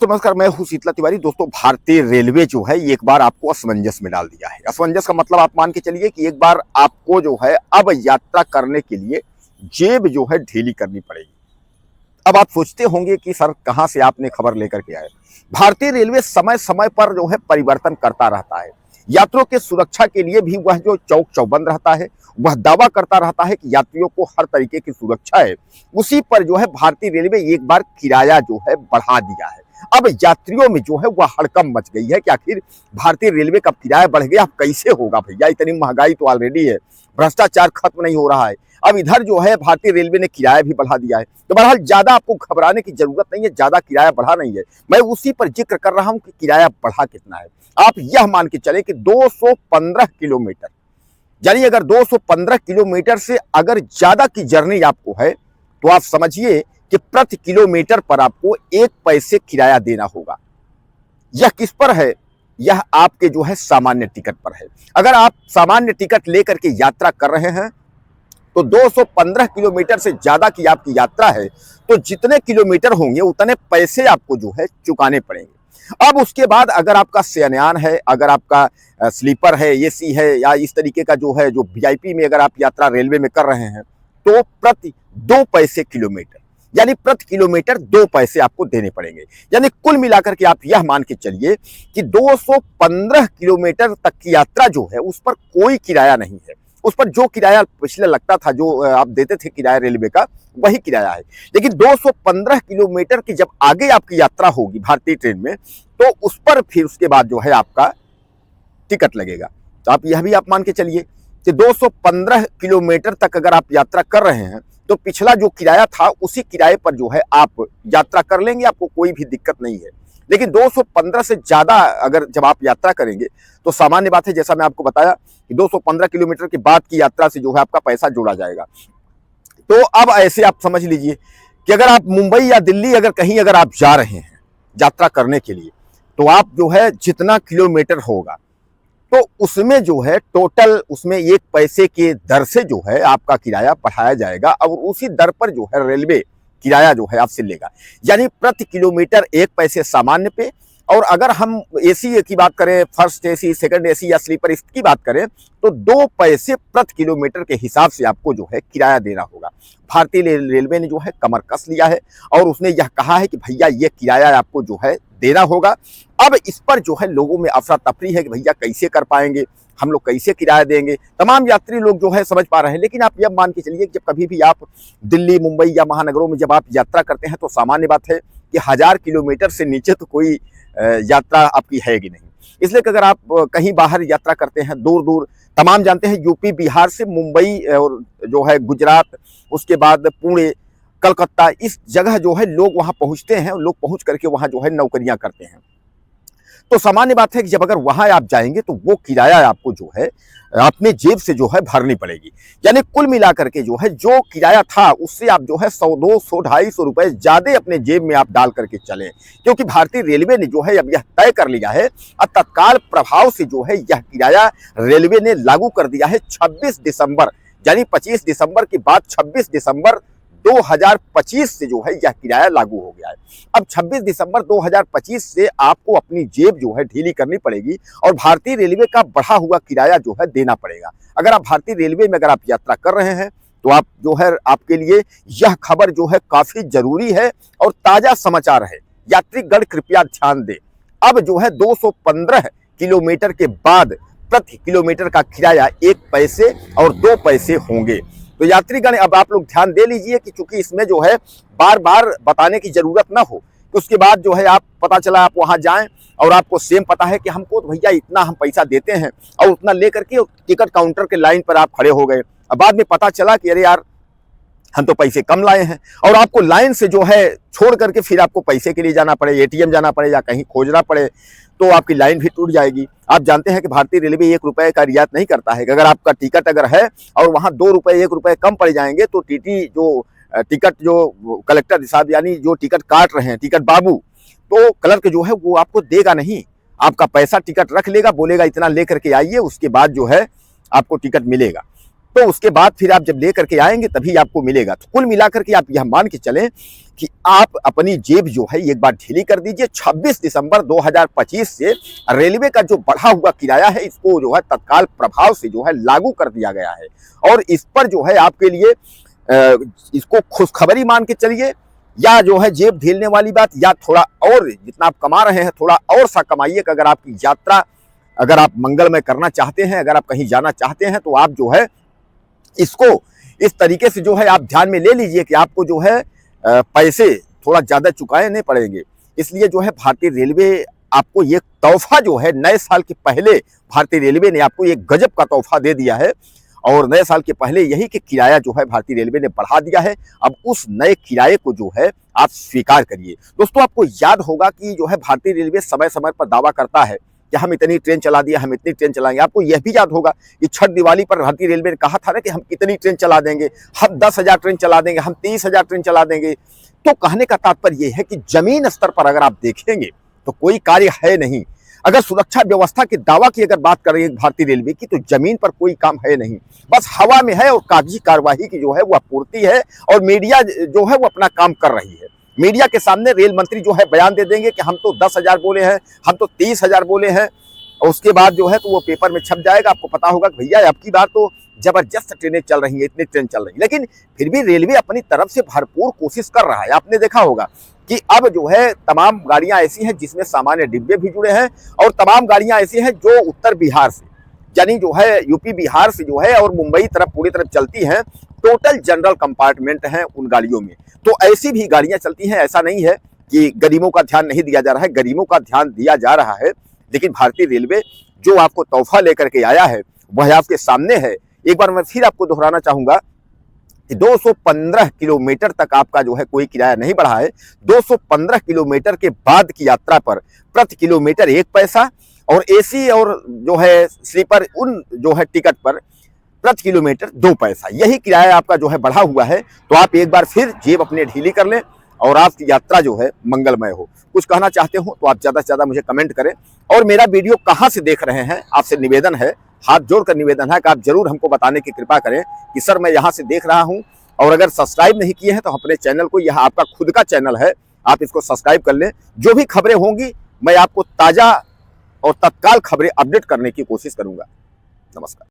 तो नमस्कार, मैं हूं शीतला तिवारी। दोस्तों, भारतीय रेलवे जो है एक बार आपको असमंजस में डाल दिया है। असमंजस का मतलब आप मान के चलिए कि एक बार आपको जो है अब यात्रा करने के लिए जेब जो है ढीली करनी पड़ेगी। अब आप सोचते होंगे कि सर कहां से आपने खबर लेकर के आए। भारतीय रेलवे समय समय पर जो है परिवर्तन करता रहता है। यात्रियों के सुरक्षा के लिए भी वह जो चौक चौबंद रहता है, वह दावा करता रहता है कि यात्रियों को हर तरीके की सुरक्षा है। उसी पर जो है भारतीय रेलवे एक बार किराया जो है बढ़ा दिया है। अब यात्रियों में जो है वह हड़कंप मच गई है कि आखिर भारतीय रेलवे का किराया बढ़ गया, अब कैसे होगा भैया, इतनी महंगाई तो ऑलरेडी है, भ्रष्टाचार खत्म नहीं हो रहा है, अब इधर जो है भारतीय रेलवे ने किराया भी बढ़ा दिया है। तो बहरहाल ज्यादा आपको घबराने की जरूरत नहीं है, ज्यादा किराया बढ़ा नहीं है। मैं उसी पर जिक्र कर रहा हूं कि किराया बढ़ा कितना है। आप यह मान के चले कि 215 किलोमीटर, यानी अगर 215 किलोमीटर से अगर ज्यादा की जर्नी आपको है तो आप समझिए कि प्रति किलोमीटर पर आपको 1 पैसे किराया देना होगा। यह किस पर है? यह आपके जो है सामान्य टिकट पर है। अगर आप सामान्य टिकट लेकर के यात्रा कर रहे हैं तो 215 किलोमीटर से ज्यादा की आपकी यात्रा है तो जितने किलोमीटर होंगे उतने पैसे आपको जो है चुकाने पड़ेंगे। अब उसके बाद अगर आपका शयनयान है, अगर आपका स्लीपर है, एसी है, या इस तरीके का जो है जो वीआईपी में अगर आप यात्रा रेलवे में कर रहे हैं तो प्रति 2 पैसे किलोमीटर, यानी प्रति किलोमीटर 2 पैसे आपको देने पड़ेंगे। यानी कुल मिलाकर के आप यह मान के चलिए कि 215 किलोमीटर तक की यात्रा जो है उस पर कोई किराया नहीं है। उस पर जो किराया पिछले लगता था, जो आप देते थे किराया रेलवे का, वही किराया है। लेकिन 215 किलोमीटर की जब आगे आपकी यात्रा होगी भारतीय ट्रेन में तो उस पर फिर उसके बाद जो है आपका टिकट लगेगा। तो आप यह भी आप मान के चलिए कि 215 किलोमीटर तक अगर आप यात्रा कर रहे हैं तो पिछला जो किराया था उसी किराए पर जो है आप यात्रा कर लेंगे, आपको कोई भी दिक्कत नहीं है। लेकिन 215 से ज्यादा अगर जब आप यात्रा करेंगे तो सामान्य बात है, जैसा मैं आपको बताया कि 215 किलोमीटर के बाद की यात्रा से जो है आपका पैसा जोड़ा जाएगा। तो अब ऐसे आप समझ लीजिए कि अगर आप मुंबई या दिल्ली अगर कहीं अगर आप जा रहे हैं यात्रा करने के लिए तो आप जो है जितना किलोमीटर होगा तो उसमें जो है टोटल उसमें 1 पैसे के दर से जो है आपका किराया बढ़ाया जाएगा और उसी दर पर जो है रेलवे किराया जो है आपसे लेगा। यानी प्रति किलोमीटर 1 पैसे सामान्य पे, और अगर हम एसी की बात करें, फर्स्ट एसी, सेकंड एसी या स्लीपर इसकी बात करें तो 2 पैसे प्रति किलोमीटर के हिसाब से आपको जो है किराया देना होगा। भारतीय रेलवे ने जो है कमर कस लिया है और उसने यह कहा है कि भैया ये किराया आपको जो है देना होगा। अब इस पर जो है लोगों में अफरा तफरी है कि भैया कैसे कर पाएंगे, हम लोग कैसे किराया देंगे। तमाम यात्री लोग जो है समझ पा रहे हैं, लेकिन आप यह मान के चलिए जब कभी भी आप दिल्ली, मुंबई या महानगरों में जब आप यात्रा करते हैं तो सामान्य बात है कि 1000 किलोमीटर से नीचे तो कोई यात्रा आपकी है ही नहीं। इसलिए कि अगर आप कहीं बाहर यात्रा करते हैं दूर दूर, तमाम जानते हैं यूपी बिहार से मुंबई और जो है गुजरात, उसके बाद पुणे, कलकत्ता, इस जगह जो है लोग वहां पहुंचते हैं, लोग पहुंच करके वहां जो है नौकरियां करते हैं। तो सामान्य बात है कि जब अगर वहां आप जाएंगे तो वो किराया आपको जो है अपने जेब से जो है भरनी पड़ेगी। यानी कुल मिलाकर के जो है जो किराया था उससे आप जो है 100, 200, 250 रुपए ज्यादा अपने जेब में आप डाल करके चले, क्योंकि भारतीय रेलवे ने जो है अब यह तय कर लिया है और तत्काल प्रभाव से जो है यह किराया रेलवे ने लागू कर दिया है 26 दिसंबर, यानी 25 दिसंबर के बाद 26 दिसंबर 2025 से जो है यह किराया लागू हो गया है। अब 26 दिसंबर 2025 से आपको अपनी जेब जो है ढीली करनी पड़ेगी और भारतीय रेलवे का बढ़ा हुआ किराया जो है देना पड़ेगा। अगर आप भारतीय रेलवे में अगर आप यात्रा कर रहे हैं तो आप जो है आपके लिए यह खबर जो है काफी जरूरी है और ताजा समाचार है। यात्रीगण कृपया ध्यान दें, अब जो है 215 किलोमीटर के बाद प्रति किलोमीटर का किराया 1 पैसे और 2 पैसे होंगे। तो यात्रीगण अब आप लोग ध्यान दे लीजिए कि चूंकि इसमें जो है बार बार बताने की जरूरत ना हो, तो उसके बाद जो है आप पता चला आप वहां जाएं और आपको सेम पता है कि हमको तो भैया इतना हम पैसा देते हैं, और उतना लेकर के टिकट काउंटर के लाइन पर आप खड़े हो गए। अब बाद में पता चला कि अरे यार हम तो पैसे कम लाए हैं, और आपको लाइन से जो है छोड़ करके फिर आपको पैसे के लिए जाना पड़े, एटीएम जाना पड़े या कहीं खोजना पड़े, तो आपकी लाइन भी टूट जाएगी। आप जानते हैं कि भारतीय रेलवे 1 रुपए का रियायत नहीं करता है कि अगर आपका टिकट अगर है और वहां 2 रुपए 1 रुपए कम पड़ जाएंगे तो टीटी जो टिकट जो कलेक्टर साहब यानी जो टिकट काट रहे हैं, टिकट बाबू, तो क्लर्क जो है वो आपको देगा नहीं, आपका पैसा टिकट रख लेगा, बोलेगा इतना लेकर के आइए, उसके बाद जो है आपको टिकट मिलेगा। तो उसके बाद फिर आप जब लेकर के आएंगे तभी आपको मिलेगा। तो कुल मिलाकर के आप यह मान के चलें कि आप अपनी जेब जो है एक बार ढीली कर दीजिए। 26 दिसंबर 2025 से रेलवे का जो बढ़ा हुआ किराया है इसको जो है तत्काल प्रभाव से जो है लागू कर दिया गया है। और इस पर जो है आपके लिए इसको खुशखबरी मान के चलिए, या जो है जेब ढीलने वाली बात, या थोड़ा और जितना आप कमा रहे हैं थोड़ा और सा कमाइए कि अगर आपकी यात्रा अगर आप मंगलमय करना चाहते हैं, अगर आप कहीं जाना चाहते हैं तो आप जो है इसको इस तरीके से जो है आप ध्यान में ले लीजिए कि आपको जो है पैसे थोड़ा ज़्यादा चुकाने पड़ेंगे। इसलिए जो है भारतीय रेलवे आपको ये तोहफा जो है नए साल के पहले भारतीय रेलवे ने आपको एक गजब का तोहफा दे दिया है। और नए साल के पहले यही कि किराया जो है भारतीय रेलवे ने बढ़ा दिया है। अब उस नए किराए को जो है आप स्वीकार करिए। दोस्तों, आपको याद होगा कि जो है भारतीय रेलवे समय समय पर दावा करता है कि हम इतनी ट्रेन चला दिया, हम इतनी ट्रेन चलाएंगे। आपको यह भी याद होगा कि छठ दिवाली पर भारतीय रेलवे ने कहा था ना कि हम कितनी ट्रेन चला देंगे, हम 10,000 ट्रेन चला देंगे, हम 30,000 ट्रेन चला देंगे। तो कहने का तात्पर्य यह है कि जमीन स्तर पर अगर आप देखेंगे तो कोई कार्य है नहीं। अगर सुरक्षा व्यवस्था के दावा की अगर बात करें भारतीय रेलवे की, तो जमीन पर कोई काम है नहीं, बस हवा में है और कागजी कार्यवाही की जो है वो पूर्ति है। और मीडिया जो है वो अपना काम कर रही है। मीडिया के सामने रेल मंत्री जो है बयान दे देंगे कि हम तो 10,000 बोले हैं, हम तो 30,000 बोले हैं, और उसके बाद जो है तो वो पेपर में छप जाएगा। आपको पता होगा कि भैया अब की बार तो जबरदस्त ट्रेनें चल रही हैं, इतनी ट्रेन चल रही है। लेकिन फिर भी रेलवे अपनी तरफ से भरपूर कोशिश कर रहा है। आपने देखा होगा कि अब जो है तमाम गाड़ियां ऐसी हैं जिसमें सामान्य डिब्बे भी जुड़े हैं, और तमाम गाड़ियां ऐसी हैं जो उत्तर बिहार से, यानी जो है यूपी बिहार से जो है और मुंबई तरफ पूरी तरफ चलती हैं। टोटल जनरल कंपार्टमेंट हैं उन गाड़ियों में। तो ऐसी भी गाड़ियां चलती हैं। ऐसा नहीं है कि गरीबों का ध्यान नहीं दिया जा रहा है, गरीबों का ध्यान दिया जा रहा है। लेकिन भारतीय रेलवे जो आपको तोहफा लेकर के आया है वह आपके सामने है। एक बार मैं फिर आपको दोहराना चाहूंगा कि 215 किलोमीटर तक आपका जो है कोई किराया नहीं बढ़ा है। 215 किलोमीटर के बाद की यात्रा पर प्रति किलोमीटर 1 पैसा, और एसी और जो है स्लीपर उन जो है टिकट पर प्रति किलोमीटर 2 पैसा, यही किराया आपका जो है बढ़ा हुआ है। तो आप एक बार फिर जेब अपने ढीली कर लें और आपकी यात्रा जो है मंगलमय हो। कुछ कहना चाहते हो तो आप ज़्यादा से ज़्यादा मुझे कमेंट करें। और मेरा वीडियो कहाँ से देख रहे हैं, आपसे निवेदन है, हाथ जोड़कर निवेदन है कि आप जरूर हमको बताने की कृपा करें कि सर मैं यहाँ से देख रहा हूँ। और अगर सब्सक्राइब नहीं किए हैं तो अपने चैनल को, यह आपका खुद का चैनल है, आप इसको सब्सक्राइब कर लें। जो भी खबरें होंगी मैं आपको ताज़ा और तत्काल खबरें अपडेट करने की कोशिश करूँगा। नमस्कार।